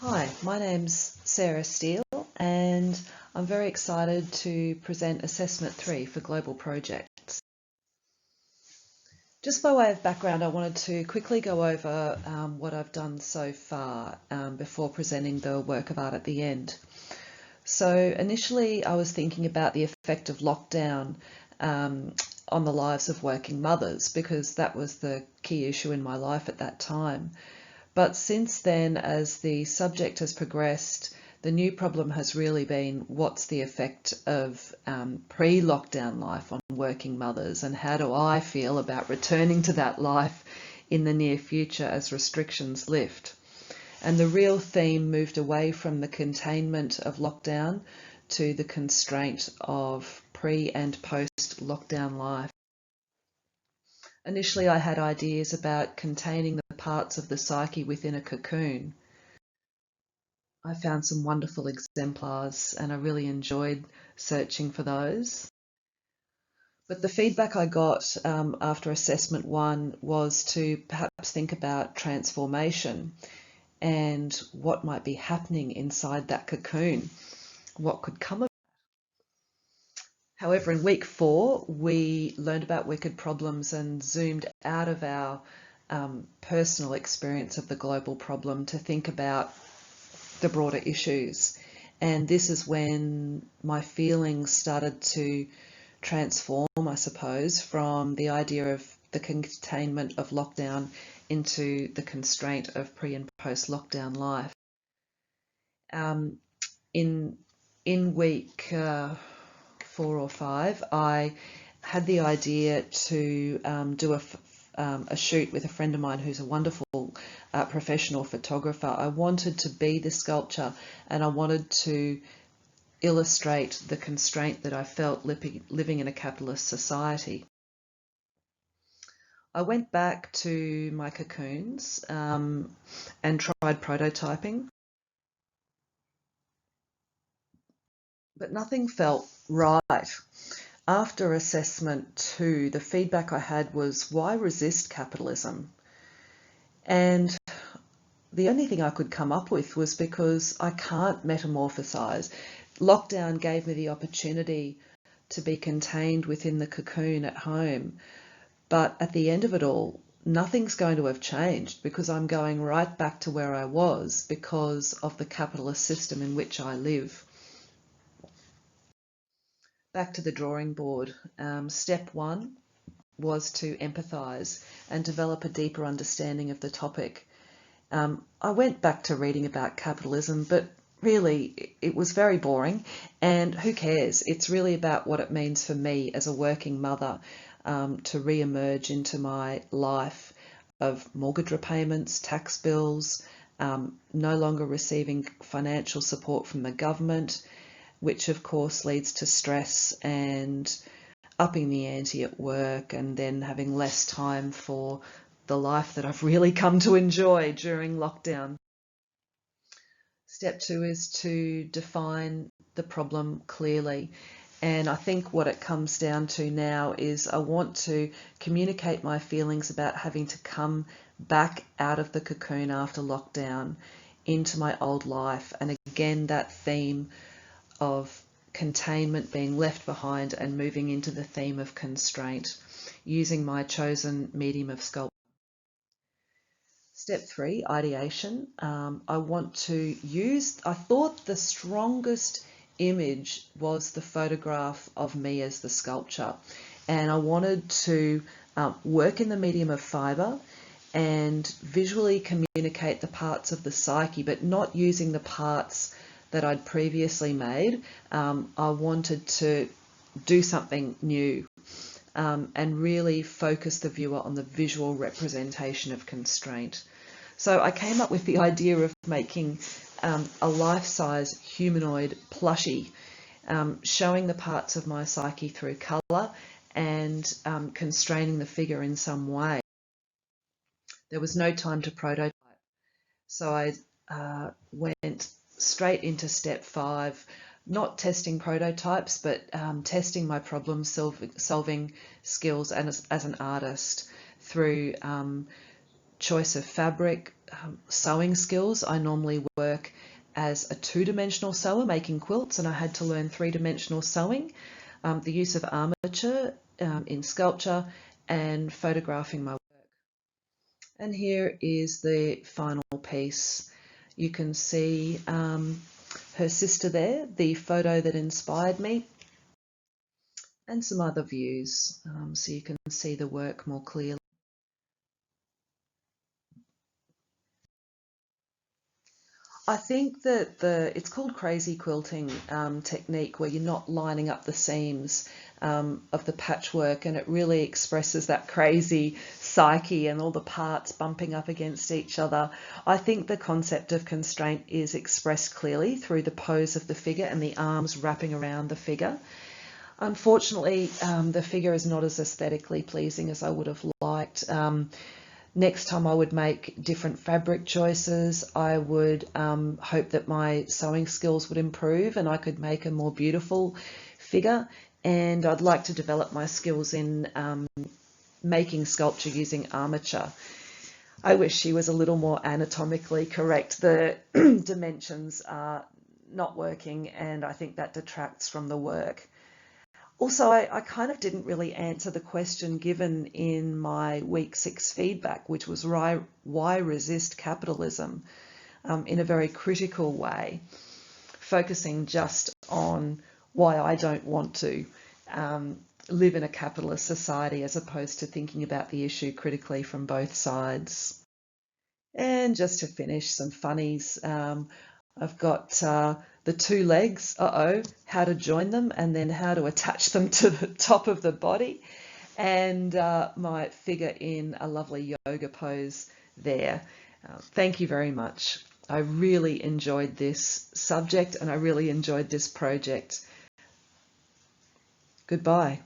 Hi, my name's Sarah Steele and I'm very excited to present Assessment 3 for Global Projects. Just by way of background, I wanted to quickly go over what I've done so far before presenting the work of art at the end. So initially I was thinking about the effect of lockdown on the lives of working mothers because that was the key issue in my life at that time. But since then, as the subject has progressed, the new problem has really been what's the effect of pre-lockdown life on working mothers, and how do I feel about returning to that life in the near future as restrictions lift? And the real theme moved away from the containment of lockdown to the constraint of pre and post lockdown life. Initially, I had ideas about containing the parts of the psyche within a cocoon. I found some wonderful exemplars and I really enjoyed searching for those. But the feedback I got after assessment 1 was to perhaps think about transformation and what might be happening inside that cocoon, what could come of it. However, in week 4, we learned about wicked problems and zoomed out of our personal experience of the global problem to think about the broader issues. And this is when my feelings started to transform, I suppose, from the idea of the containment of lockdown into the constraint of pre and post lockdown life. Um, in week 4 or 5, I had the idea to do a shoot with a friend of mine who's a wonderful professional photographer. I wanted to be the sculpture and I wanted to illustrate the constraint that I felt living in a capitalist society. I went back to my cocoons and tried prototyping, but nothing felt right. After assessment 2, the feedback I had was, why resist capitalism? And the only thing I could come up with was because I can't metamorphosize. Lockdown gave me the opportunity to be contained within the cocoon at home. But at the end of it all, nothing's going to have changed because I'm going right back to where I was because of the capitalist system in which I live. Back to the drawing board. Step 1 was to empathise and develop a deeper understanding of the topic. I went back to reading about capitalism, but really it was very boring, and who cares? It's really about what it means for me as a working mother to re-emerge into my life of mortgage repayments, tax bills, no longer receiving financial support from the government, which of course leads to stress and upping the ante at work, and then having less time for the life that I've really come to enjoy during lockdown. Step 2 is to define the problem clearly. And I think what it comes down to now is I want to communicate my feelings about having to come back out of the cocoon after lockdown into my old life. And again, that theme of containment being left behind and moving into the theme of constraint, using my chosen medium of sculpture. Step 3, ideation. I thought the strongest image was the photograph of me as the sculpture. And I wanted to work in the medium of fibre and visually communicate the parts of the psyche, but not using the parts that I'd previously made. I wanted to do something new and really focus the viewer on the visual representation of constraint. So I came up with the idea of making a life-size humanoid plushie, showing the parts of my psyche through colour and constraining the figure in some way. There was no time to prototype, so I went straight into step 5, not testing prototypes, but testing my problem solving skills as an artist through choice of fabric, sewing skills. I normally work as a two-dimensional sewer making quilts, and I had to learn three-dimensional sewing, the use of armature in sculpture, and photographing my work. And here is the final piece. You can see her sister there, the photo that inspired me, and some other views, so you can see the work more clearly. I think that it's called crazy quilting technique, where you're not lining up the seams of the patchwork, and it really expresses that crazy psyche and all the parts bumping up against each other. I think the concept of constraint is expressed clearly through the pose of the figure and the arms wrapping around the figure. Unfortunately, the figure is not as aesthetically pleasing as I would have liked. Next time I would make different fabric choices. I would hope that my sewing skills would improve and I could make a more beautiful figure. And I'd like to develop my skills in making sculpture using armature. I wish she was a little more anatomically correct. The dimensions are not working, and I think that detracts from the work. Also, I kind of didn't really answer the question given in my week 6 feedback, which was why resist capitalism, in a very critical way, focusing just on why I don't want to live in a capitalist society, as opposed to thinking about the issue critically from both sides. And just to finish, some funnies. I've got the 2 legs, how to join them, and then how to attach them to the top of the body, and my figure in a lovely yoga pose there. Thank you very much. I really enjoyed this subject and I really enjoyed this project. Goodbye.